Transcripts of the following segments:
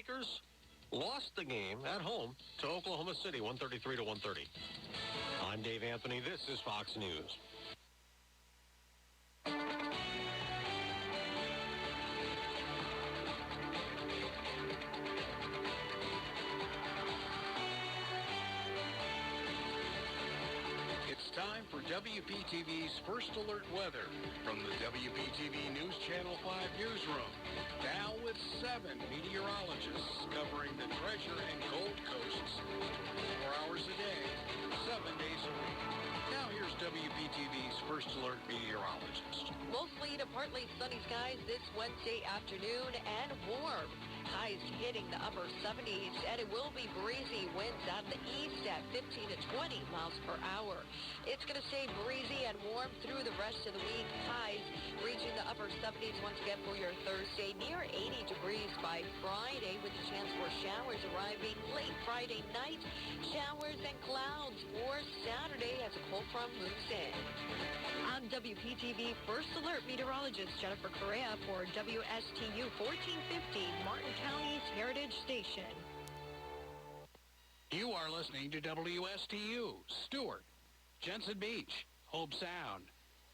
Lakers lost the game at home to Oklahoma City, 133-130. I'm Dave Anthony. This is Fox News. It's time for WPTV's First Alert Weather from the WPTV News Channel 5 newsroom. Now with 7 meteorologists covering the Treasure and Gold Coasts 4 hours a day, 7 days a week. Now here's WPTV's First Alert meteorologist. Mostly to partly sunny skies this Wednesday afternoon and warm. Highs hitting the upper 70s, and it will be breezy winds out of the east at 15 to 20 miles per hour. It's going to stay breezy and warm through the rest of the week. Highs reaching the upper 70s once again for your Thursday, near 80 degrees by Friday, with a chance for showers arriving late Friday night. Showers and clouds for Saturday as a cold front moves in. I'm WPTV First Alert meteorologist Jennifer Correa for WSTU 1450, Martin County's Heritage Station. You are listening to WSTU, Stewart, Jensen Beach, Hope Sound,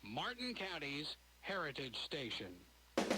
Martin County's Heritage Station.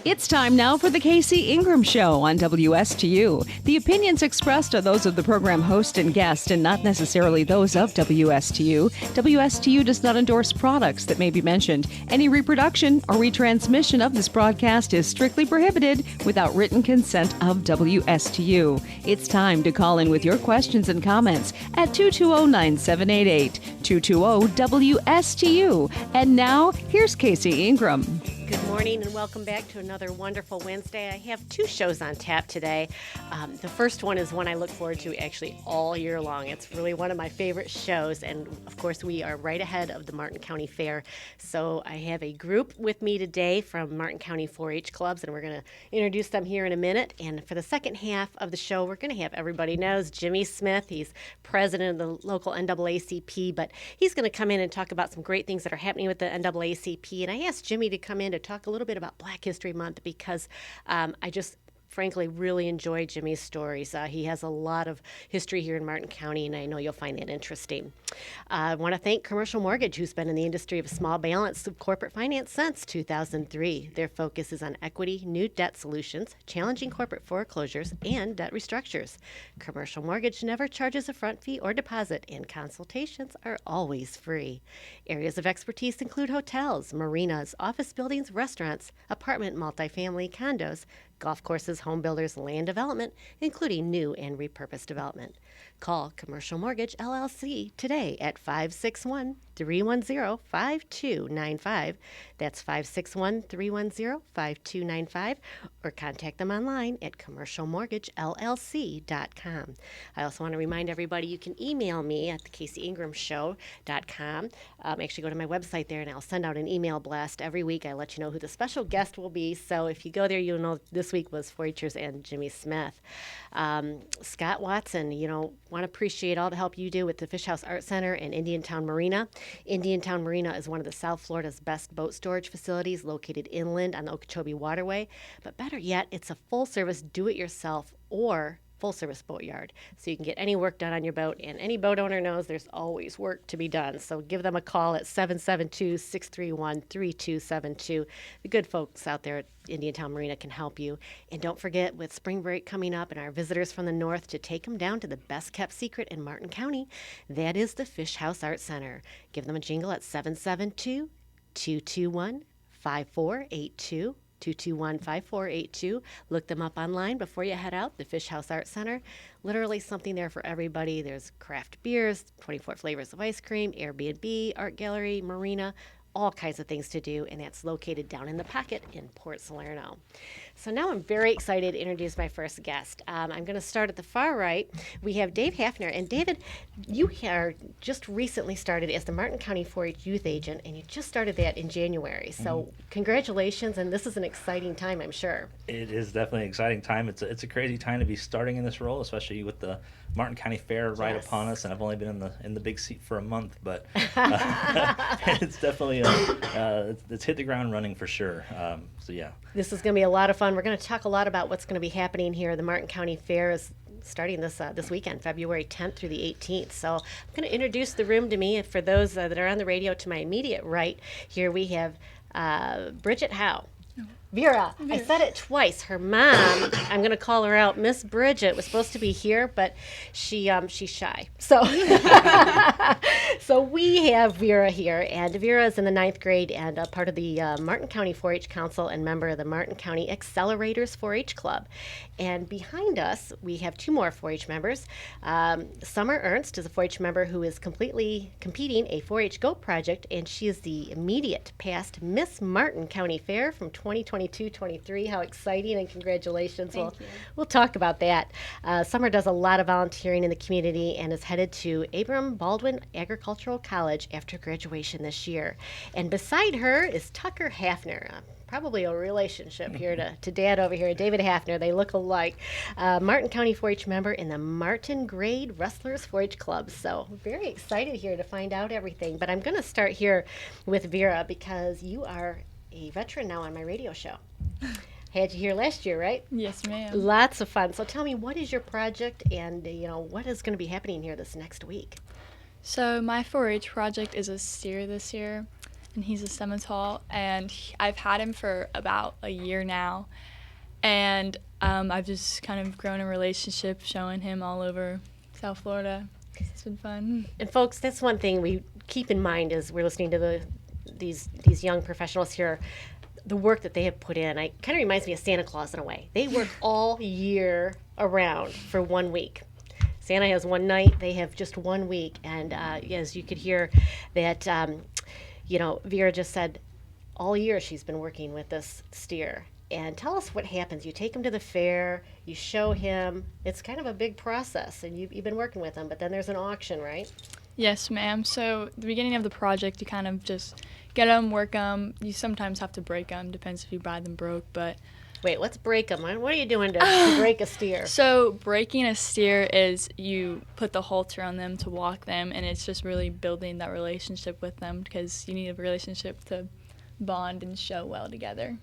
It's time now for the Casey Ingram Show on WSTU. The opinions expressed are those of the program host and guest and not necessarily those of WSTU. WSTU does not endorse products that may be mentioned. Any reproduction or retransmission of this broadcast is strictly prohibited without written consent of WSTU. It's time to call in with your questions and comments at 220-9788, 220-WSTU. And now, here's Casey Ingram. Good morning and welcome back to another wonderful Wednesday. I have 2 shows on tap today. The first one is one I look forward to actually all year long. It's really one of my favorite shows, and of course we are right ahead of the Martin County Fair. So I have a group with me today from Martin County 4-H clubs, and we're going to introduce them here in a minute. And for the second half of the show, we're going to have everybody knows Jimmy Smith. He's president of the local NAACP, but he's going to come in and talk about some great things that are happening with the NAACP. And I asked Jimmy to come in to talk a little bit about Black History Month because I just frankly really enjoy Jimmy's stories. He has a lot of history here in Martin County, and I know you'll find it interesting. I want to thank Commercial Mortgage, who's been in the industry of small balance of corporate finance since 2003. Their focus is on equity, new debt solutions, challenging corporate foreclosures, and debt restructures. Commercial Mortgage never charges a front fee or deposit, and consultations are always free. Areas of expertise include hotels, marinas, office buildings, restaurants, apartment, multifamily, condos, golf courses, home builders, land development, including new and repurposed development. Call Commercial Mortgage LLC today at 561-310-5295. That's 561-310-5295, or contact them online at commercialmortgagellc.com. I also want to remind everybody you can email me at thecaseyingram.com. Actually, go to my website there, and I'll send out an email blast every week. I let you know who the special guest will be. So if you go there, you'll know this week was 4-Hers and Jimmy Smith. Scott Watson, want to appreciate all the help you do with the Fish House Art Center and Indiantown Marina. Indiantown Marina is one of the South Florida's best boat storage facilities located inland on the Okeechobee Waterway. But better yet, it's a full-service do-it-yourself or full-service boatyard. So you can get any work done on your boat, and any boat owner knows there's always work to be done. So give them a call at 772-631-3272. The good folks out there at Indiantown Marina can help you. And don't forget, with spring break coming up and our visitors from the north, to take them down to the best-kept secret in Martin County. That is the Fish House Art Center. Give them a jingle at 772-221-5482. 221-5482. Look them up online before you head out. The Fish House Art Center. Literally something there for everybody. There's craft beers, 24 flavors of ice cream, Airbnb, art gallery, marina, all kinds of things to do, and that's located down in the Pocket in Port Salerno. So now I'm very excited to introduce my first guest. I'm going to start at the far right. We have Dave Hafner. And David, you are just recently started as the Martin County 4-H Youth Agent, and you just started that in January. So congratulations, and this is an exciting time, I'm sure. It is definitely an exciting time. It's a crazy time to be starting in this role, especially with the Martin County Fair right upon us, and I've only been in the big seat for a month, but it's definitely it's hit the ground running for sure. So yeah. This is going to be a lot of fun. We're going to talk a lot about what's going to be happening here. The Martin County Fair is starting this weekend, February 10th through the 18th. So I'm going to introduce the room to me. For those that are on the radio, to my immediate right, here we have Bridget Howe. Vera. I said it twice. Her mom, I'm going to call her out, Miss Bridget, was supposed to be here, but she's shy. So so we have Vera here, and Vera is in the 9th grade and a part of the Martin County 4-H Council and member of the Martin County Accelerators 4-H Club. And behind us, we have 2 more 4-H members. Summer Ernst is a 4-H member who is completing a 4-H Go project, and she is the immediate past Miss Martin County Fair from 2022-23. How exciting, and congratulations. Thank you. We'll talk about that. Summer does a lot of volunteering in the community and is headed to Ingram Baldwin Agricultural College after graduation this year. And beside her is Tucker Hafner. Probably a relationship here to Dad over here, David Hafner. They look alike. Martin County 4-H member in the Martin Grade Wrestlers 4-H Club. So very excited here to find out everything. But I'm going to start here with Vera because you are a veteran now on my radio show. Had you here last year, right? Yes, ma'am. Lots of fun. So tell me, what is your project, and what is going to be happening here this next week? So my 4-H project is a steer this year, and he's a Simmental, and I've had him for about a year now, and I've just kind of grown a relationship showing him all over South Florida. It's been fun. And folks, that's one thing we keep in mind as we're listening to these young professionals here. The work that they have put in, it kind of reminds me of Santa Claus in a way. They work all year around for 1 week. Santa has one night, they have just 1 week. And as you could hear that, Vera just said all year she's been working with this steer. And tell us what happens. You take him to the fair, you show him. It's kind of a big process, and you've been working with him, but then there's an auction, right? Yes, ma'am. So the beginning of the project, you kind of just get them, work them. You sometimes have to break them, depends if you buy them broke, but... Wait, let's break them. What are you doing to break a steer? So breaking a steer is you put the halter on them to walk them, and it's just really building that relationship with them because you need a relationship to bond and show well together.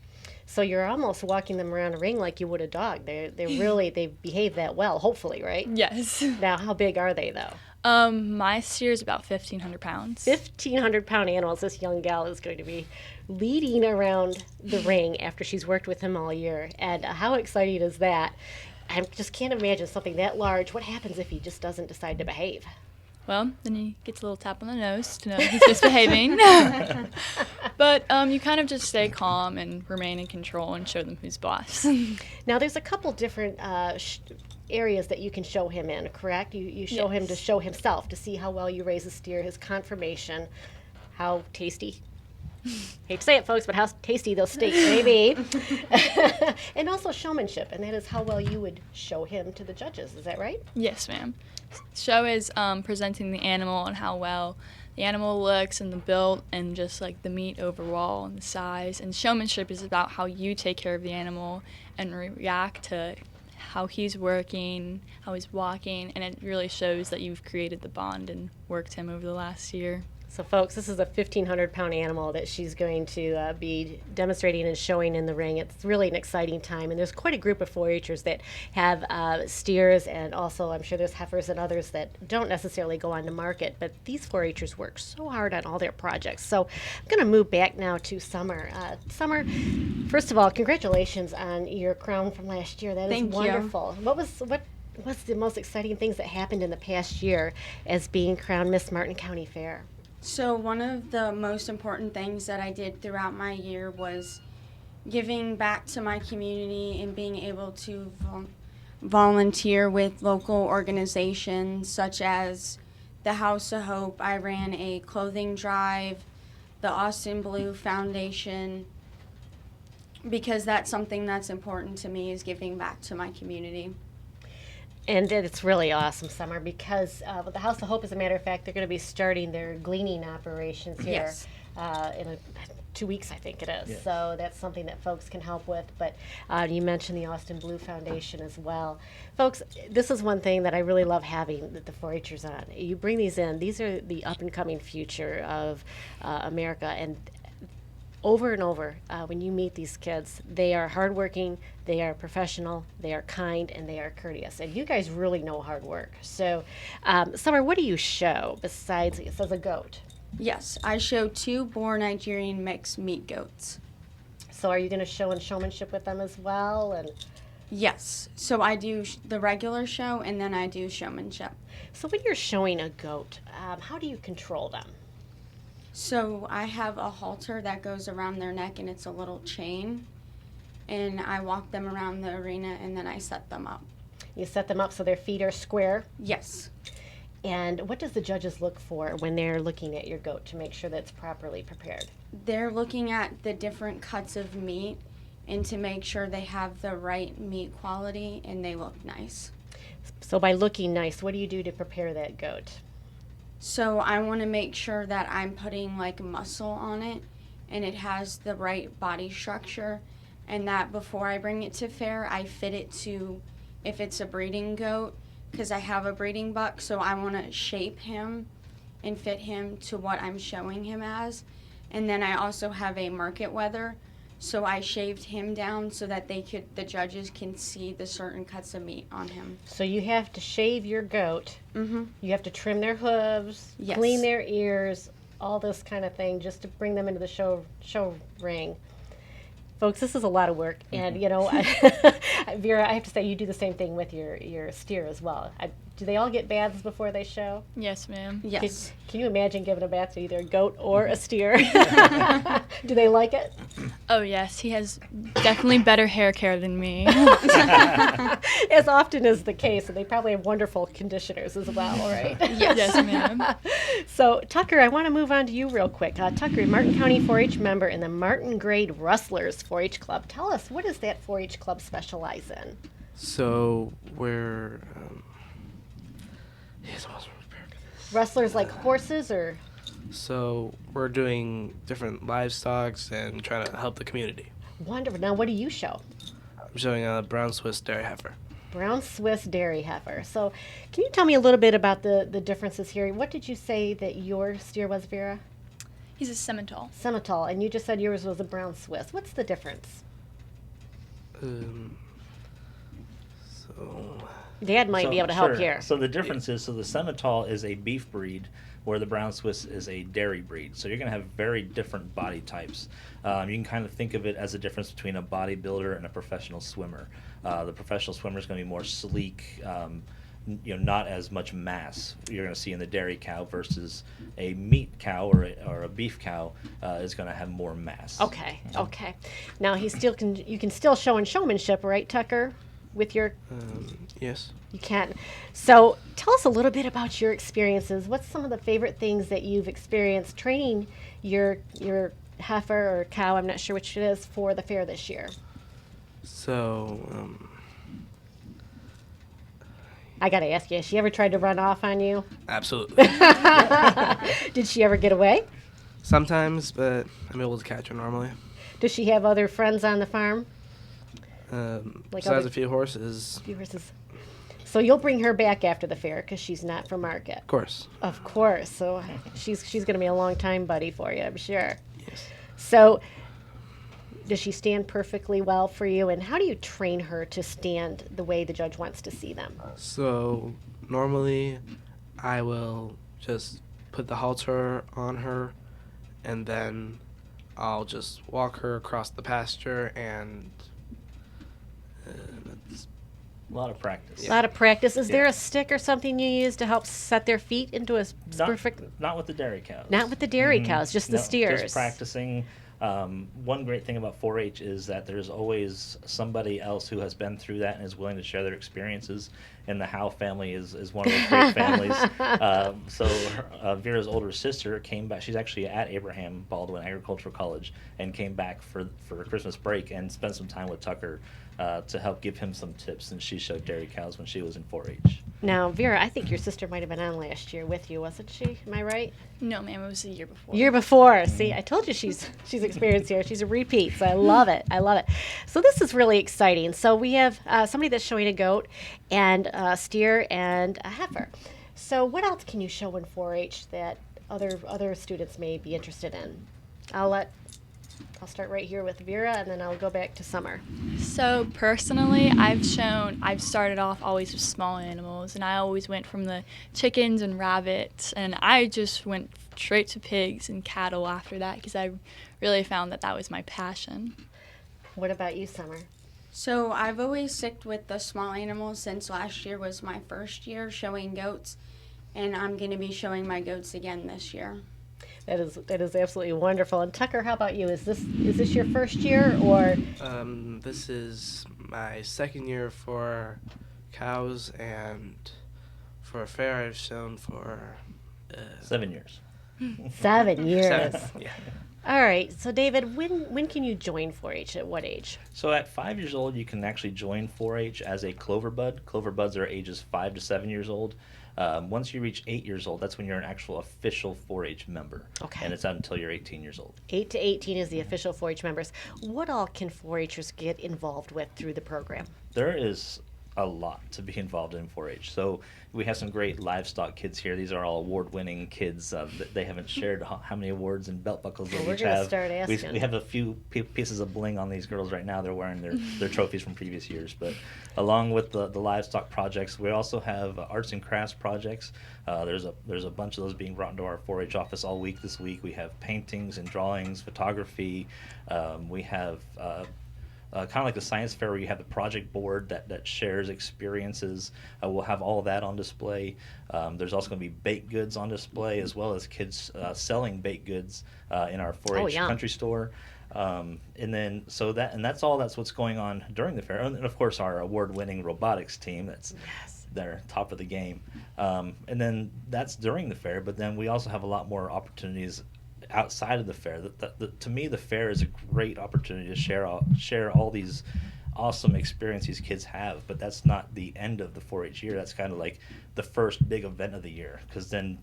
So you're almost walking them around a ring like you would a dog. They behave that well, hopefully, right? Yes. Now, how big are they, though? My steer is about 1,500 pounds. 1,500-pound animals. This young gal is going to be leading around the ring after she's worked with him all year. And how exciting is that? I just can't imagine something that large. What happens if he just doesn't decide to behave? Well, then he gets a little tap on the nose to know he's misbehaving. But you kind of just stay calm and remain in control and show them who's boss. Now, there's a couple different areas that you can show him in, correct? You show him to show himself, to see how well you raise a steer, his conformation, how tasty. Hate to say it, folks, but how tasty those steaks may be. And also showmanship, and that is how well you would show him to the judges. Is that right? Yes, ma'am. Show is presenting the animal and how well the animal looks and the build and just like the meat overall and the size. And showmanship is about how you take care of the animal and react to how he's working, how he's walking, and it really shows that you've created the bond and worked him over the last year. So, folks, this is a 1,500-pound animal that she's going to be demonstrating and showing in the ring. It's really an exciting time, and there's quite a group of 4-H'ers that have steers, and also I'm sure there's heifers and others that don't necessarily go on to market, but these 4-H'ers work so hard on all their projects. So I'm going to move back now to Summer. Summer, first of all, congratulations on your crown from last year. That is wonderful. What's the most exciting things that happened in the past year as being crowned Miss Martin County Fair? So one of the most important things that I did throughout my year was giving back to my community and being able to volunteer with local organizations such as the House of Hope. I ran a clothing drive, the Austin Blue Foundation, because that's something that's important to me, is giving back to my community. And it's really awesome, Summer, because the House of Hope, as a matter of fact, they're going to be starting their gleaning operations here in 2 weeks, I think it is. Yes. So that's something that folks can help with. But you mentioned the Austin Blue Foundation as well. Folks, this is one thing that I really love having the 4-H'ers on. You bring these in. These are the up-and-coming future of America. And over and over when you meet these kids, they are hardworking, they are professional, they are kind, and they are courteous. And you guys really know hard work. So, Summer, what do you show besides, it says a goat? Yes, I show 2 Boer Nigerian mixed meat goats. So are you going to show in showmanship with them as well? And Yes, so I do the regular show and then I do showmanship. so when you're showing a goat, how do you control them? So I have a halter that goes around their neck and it's a little chain. And I walk them around the arena and then I set them up. You set them up so their feet are square. Yes. And what does the judges look for when they're looking at your goat to make sure that it's properly prepared? They're looking at the different cuts of meat and to make sure they have the right meat quality and they look nice. So by looking nice, what do you do to prepare that goat? So I want to make sure that I'm putting like muscle on it and it has the right body structure, and that before I bring it to fair, I fit it to, if it's a breeding goat, because I have a breeding buck, so I want to shape him and fit him to what I'm showing him as. And then I also have a market wether, so I shaved him down so that the judges can see the certain cuts of meat on him. So you have to shave your goat. Mm-hmm. You have to trim their hooves, Yes. clean their ears, all this kind of thing, just to bring them into the show ring. Folks, this is a lot of work, and you know, Vera, I have to say you do the same thing with your steer as well. Do they all get baths before they show? Yes, ma'am. Yes. Can you imagine giving a bath to either a goat or a steer? Do they like it? Oh, yes. He has definitely better hair care than me. As often is the case, and they probably have wonderful conditioners as well, right? Yes, ma'am. So, Tucker, I want to move on to you real quick. Tucker, Martin County 4-H member in the Martin Grade Rustlers 4-H Club. Tell us, what does that 4-H club specialize in? So we're Rustlers like horses, or? so we're doing different livestock and trying to help the community. Wonderful. Now, what do you show? I'm showing a brown Swiss dairy heifer. Brown Swiss dairy heifer. So, can you tell me a little bit about the differences here? What did you say that your steer was, Vera? He's a Simmental. Simmental, and you just said yours was a brown Swiss. What's the difference? So Dad might be able to help here. So the difference is, the Simmental is a beef breed, where the brown Swiss is a dairy breed. So you're going to have very different body types. You can kind of think of it as a difference between a bodybuilder and a professional swimmer. The professional swimmer is going to be more sleek, not as much mass you're going to see in the dairy cow, versus a meat cow or a beef cow is going to have more mass. Okay. Now you can still show in showmanship, right, Tucker? With your yes. You can. So tell us a little bit about your experiences. What's some of the favorite things that you've experienced training your heifer or cow, I'm not sure which it is, for the fair this year? So I got to ask you, has she ever tried to run off on you? absolutely. Did she ever get away? Sometimes, but I'm able to catch her normally. Does she have other friends on the farm? Besides other- a few horses, Few horses. So you'll bring her back after the fair because she's not for market. of course. Of course. So she's going to be a long time buddy for you, I'm sure. Yes. So does she stand perfectly well for you? And how do you train her to stand the way the judge wants to see them? So normally I will just put the halter on her, and then I'll just walk her across the pasture, and that's A lot of practice. A lot of practice. Is there Yeah. a stick or something you use to help set their feet into a perfect... Not with the dairy cows. Not with the dairy cows, just the No, steers. Just practicing. One great thing about 4-H is that there's always somebody else who has been through that and is willing to share their experiences. And the Howe family is one of those great families. Vera's older sister came back. She's actually at Abraham Baldwin Agricultural College, and came back for Christmas break and spent some time with Tucker to help give him some tips. And she showed dairy cows when she was in 4-H. Now, Vera, I think your sister might have been on last year with you, wasn't she? Am I right? No, ma'am. It was the year before. Year before. See, I told you she's experienced here. She's a repeat, so I love it. So this is really exciting. So we have somebody that's showing a goat and a steer and a heifer. So what else can you show in 4-H that other students may be interested in? I'll let I'll start right here with Vera, and then I'll go back to Summer. So personally, I've started off always with small animals, and I always went from the chickens and rabbits, and I just went straight to pigs and cattle after that because I really found that was my passion. What about you, Summer? So I've always sticked with the small animals since last year was my first year showing goats, and I'm going to be showing my goats again this year. That is absolutely wonderful. And Tucker, how about you? Is this your first year, or? This is my second year for cows, and for a fair I've shown for 7 years. 7 years. 7, yeah. All right. So David, when can you join 4-H? At what age? So at 5 years old, you can actually join 4-H as a clover bud. Clover buds are ages 5 to 7 years old. Once you reach 8 years old, that's when you're an actual official 4-H member. Okay. And it's out until you're 18 years old. 8 to 18 is the official 4-H members. What all can 4-Hers get involved with through the program? There is a lot to be involved in 4-H. So we have some great livestock kids here. These are all award-winning kids. They haven't shared how many awards and belt buckles they We're each gonna have. start asking. We have a few pieces of bling on these girls right now. They're wearing their trophies from previous years. But along with the livestock projects, we also have arts and crafts projects. There's a bunch of those being brought into our 4-H office all week this week. We have paintings and drawings, photography. We have kind of like the science fair where you have the project board that shares experiences. We'll have all of that on display. There's also going to be baked goods on display, as well as kids selling baked goods in our 4-H country store. And then that's what's going on during the fair. And of course our award-winning robotics team they're top of the game. And then that's during the fair, but then we also have a lot more opportunities outside of the fair. To me, the fair is a great opportunity to share all these awesome experiences kids have, but that's not the end of the 4-H year. That's kind of like the first big event of the year, because then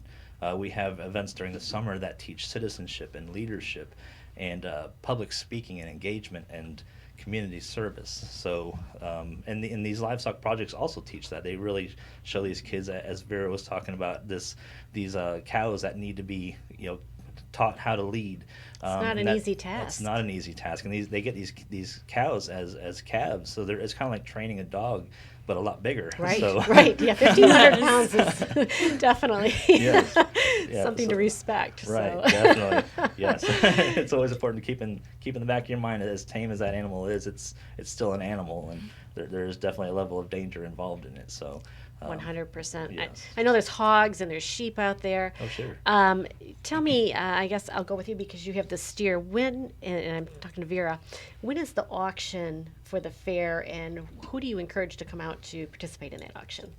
we have events during the summer that teach citizenship and leadership and public speaking and engagement and community service. So and these livestock projects also teach that. They really show these kids, as Vera was talking about, these cows that need to be taught how to lead. It's not an easy task. It's not an easy task, and they get these cows as calves, so it's kind of like training a dog, but a lot bigger. Right, so. right. Yeah, 1,500 pounds is definitely something to respect. Right, so. definitely. Yes, it's always important to keep in the back of your mind, as tame as that animal is, it's still an animal, and there's definitely a level of danger involved in it. So. 100%. Yes. I know there's hogs and there's sheep out there. Oh, sure. Tell me, I guess I'll go with you because you have the steer. When, and I'm talking to Vera, when is the auction for the fair, and who do you encourage to come out to participate in that auction?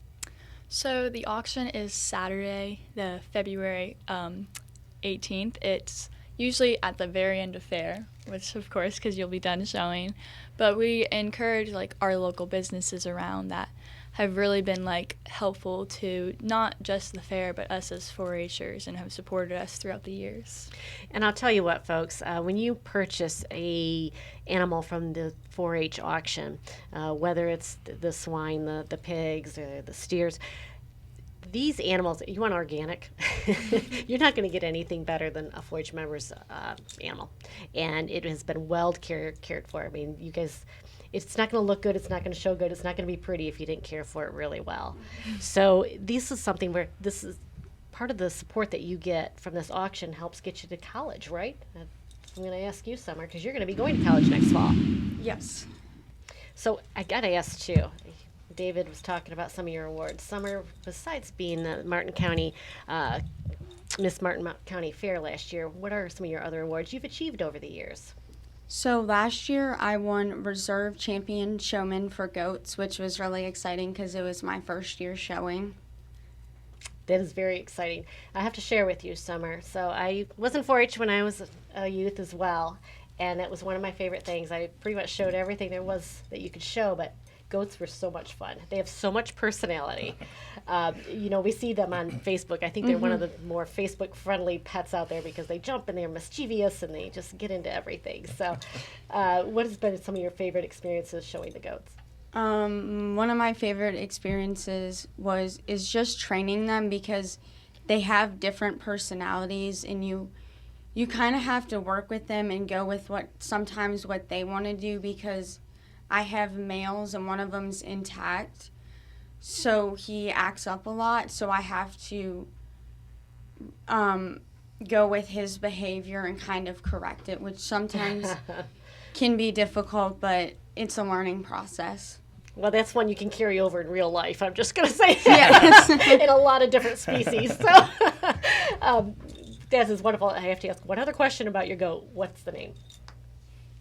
So the auction is Saturday, the February 18th. It's usually at the very end of fair, which of course, because you'll be done showing. But we encourage our local businesses around that have really been helpful to not just the fair, but us as 4-Hers, and have supported us throughout the years. And I'll tell you what, folks, when you purchase a animal from the 4-H auction, whether it's the swine, the pigs, or the steers, these animals, you want organic, you're not going to get anything better than a 4-H member's animal. And it has been well cared for. I mean, you guys, it's not going to look good, it's not going to show good, it's not going to be pretty if you didn't care for it really well. So this is something where this is part of the support that you get from this auction helps get you to college, right? I'm going to ask you, Summer, because you're going to be going to college next fall. Yes. So I got to ask too. David was talking about some of your awards. Summer, besides being the Martin County Miss Martin County Fair last year, what are some of your other awards you've achieved over the years? So last year I won Reserve Champion Showman for goats, which was really exciting because it was my first year showing. That is very exciting. I have to share with you, Summer. So I was in 4-H when I was a youth as well, and that was one of my favorite things. I pretty much showed everything there was that you could show, but goats were so much fun. They have so much personality. We see them on Facebook. I think they're one of the more Facebook-friendly pets out there because they jump and they're mischievous and they just get into everything. So what has been some of your favorite experiences showing the goats? One of my favorite experiences is just training them because they have different personalities, and you you kind of have to work with them and go with sometimes what they want to do, because I have males and one of them's intact, so he acts up a lot, so I have to go with his behavior and kind of correct it, which sometimes can be difficult, but it's a learning process. Well, that's one you can carry over in real life. I'm just going to say that. Yes. In a lot of different species. So, that is wonderful. I have to ask one other question about your goat. What's the name?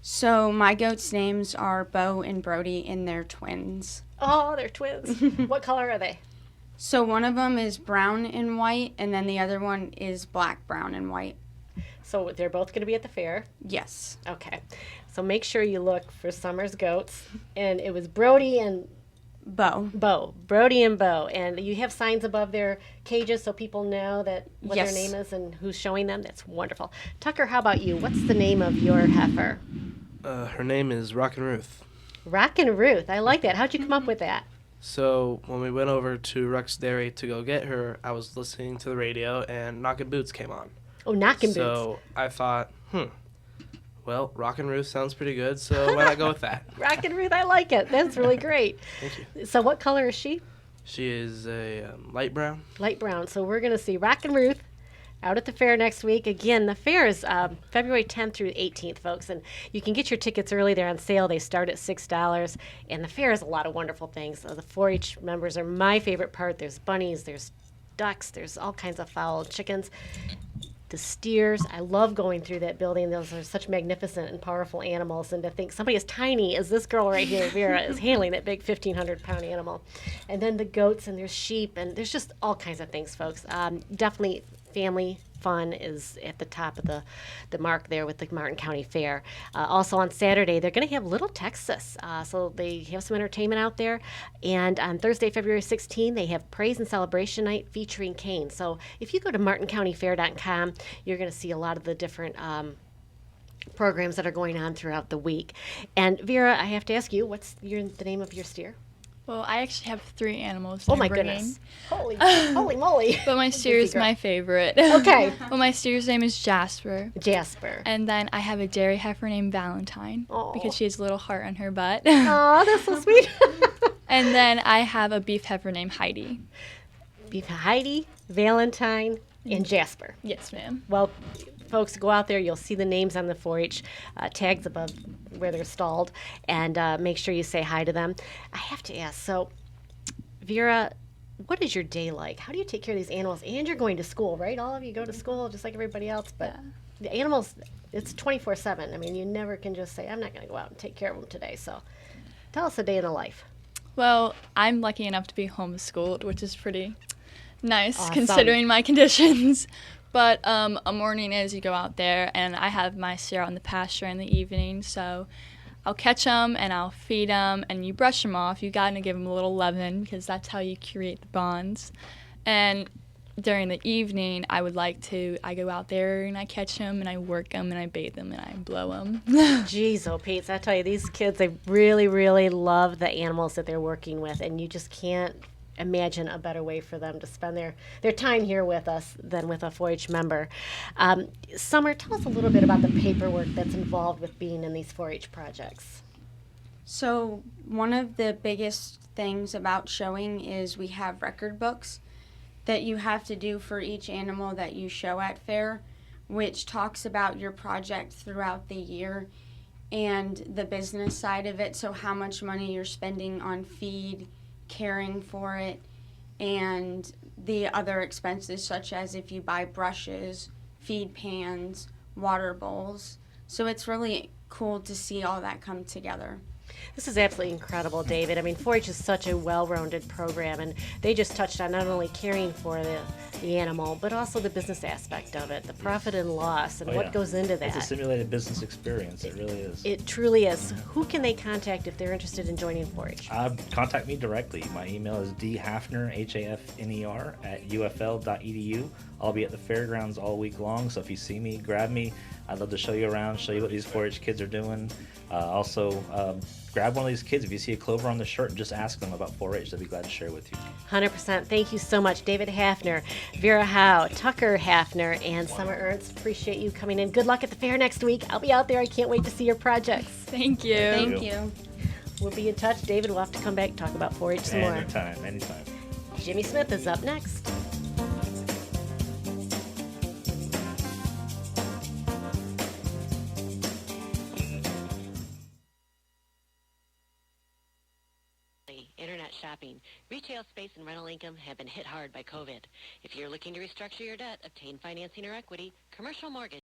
So my goats' names are Bo and Brody, and they're twins. Oh, they're twins. What color are they? So one of them is brown and white, and then the other one is black, brown, and white. So they're both going to be at the fair? Yes. Okay. So make sure you look for Summer's goats. And it was Brody and Bo. Brody and Bo. And you have signs above their cages so people know that what Yes. their name is and who's showing them. That's wonderful. Tucker, how about you? What's the name of your heifer? Her name is Rockin' Ruth. Rockin' Ruth. I like that. How'd you come up with that? So when we went over to Ruck's Dairy to go get her, I was listening to the radio and Knockin' Boots came on. Oh, Knockin' Boots. So I thought, well, Rockin' Ruth sounds pretty good, so why not go with that? Rockin' Ruth, I like it. That's really great. Thank you. So what color is she? She is a light brown. Light brown. So we're going to see Rockin' Ruth out at the fair next week. Again, the fair is February 10th through 18th, folks, and you can get your tickets early. They're on sale. They start at $6, and the fair is a lot of wonderful things. The 4-H members are my favorite part. There's bunnies, there's ducks, there's all kinds of fowl, chickens, the steers. I love going through that building. Those are such magnificent and powerful animals, and to think somebody as tiny as this girl right here, Vera, is handling that big 1,500-pound animal. And then the goats, and there's sheep, and there's just all kinds of things, folks. Definitely family fun is at the top of the mark there with the Martin County Fair. Also on Saturday, they're going to have Little Texas. So they have some entertainment out there. And on Thursday, February 16, they have Praise and Celebration Night featuring Kane. So if you go to martincountyfair.com, you're going to see a lot of the different programs that are going on throughout the week. And Vera, I have to ask you, what's the name of your steer? Well, I actually have 3 animals. Oh my goodness! Holy moly! But my steer is my favorite. Okay. Well, my steer's name is Jasper. Jasper. And then I have a dairy heifer named Valentine because she has a little heart on her butt. Oh, that's so sweet. And then I have a beef heifer named Heidi. Beef Heidi, Valentine, and Jasper. Yes, ma'am. Well, folks, go out there. You'll see the names on the 4-H tags above where they're stalled, and make sure you say hi to them. I have to ask, so, Vera, what is your day like? How do you take care of these animals? And you're going to school, right? All of you go to school just like everybody else, but the animals, it's 24/7. I mean, you never can just say, I'm not going to go out and take care of them today. So tell us a day in the life. Well, I'm lucky enough to be homeschooled, which is pretty nice Awesome. Considering my conditions. But a morning is you go out there, and I have my steer out in the pasture in the evening, so I'll catch them and I'll feed them, and you brush them off. You got to give them a little leaven because that's how you create the bonds. And during the evening, I go out there and I catch them and I work them and I bathe them and I blow them. Jeez, oh, Pete, I tell you, these kids, they really, really love the animals that they're working with, and you just can't imagine a better way for them to spend their time here with us than with a 4-H member. Summer, tell us a little bit about the paperwork that's involved with being in these 4-H projects. So one of the biggest things about showing is we have record books that you have to do for each animal that you show at fair, which talks about your project throughout the year and the business side of it, so how much money you're spending on feed, caring for it, and the other expenses such as if you buy brushes, feed pans, water bowls. So it's really cool to see all that come together. This is absolutely incredible, David. I mean, 4-H is such a well-rounded program, and they just touched on not only caring for the animal, but also the business aspect of it, the profit and loss, and what goes into that. It's a simulated business experience. It really is. It truly is. Who can they contact if they're interested in joining 4-H? Contact me directly. My email is dhafner, HAFNER, @ufl.edu. I'll be at the fairgrounds all week long, so if you see me, grab me. I'd love to show you around, show you what these 4-H kids are doing. Also, grab one of these kids. If you see a clover on the shirt, just ask them about 4-H. They'll be glad to share with you. 100%. Thank you so much, David Hafner, Vera Howe, Tucker Hafner, and Summer Ernst. Appreciate you coming in. Good luck at the fair next week. I'll be out there. I can't wait to see your projects. Thank you. Thank you. We'll be in touch. David, we'll have to come back and talk about 4-H some more. Anytime. Jimmy Smith is up next. Internet shopping, retail space, and rental income have been hit hard by COVID. If you're looking to restructure your debt, obtain financing or equity, commercial mortgage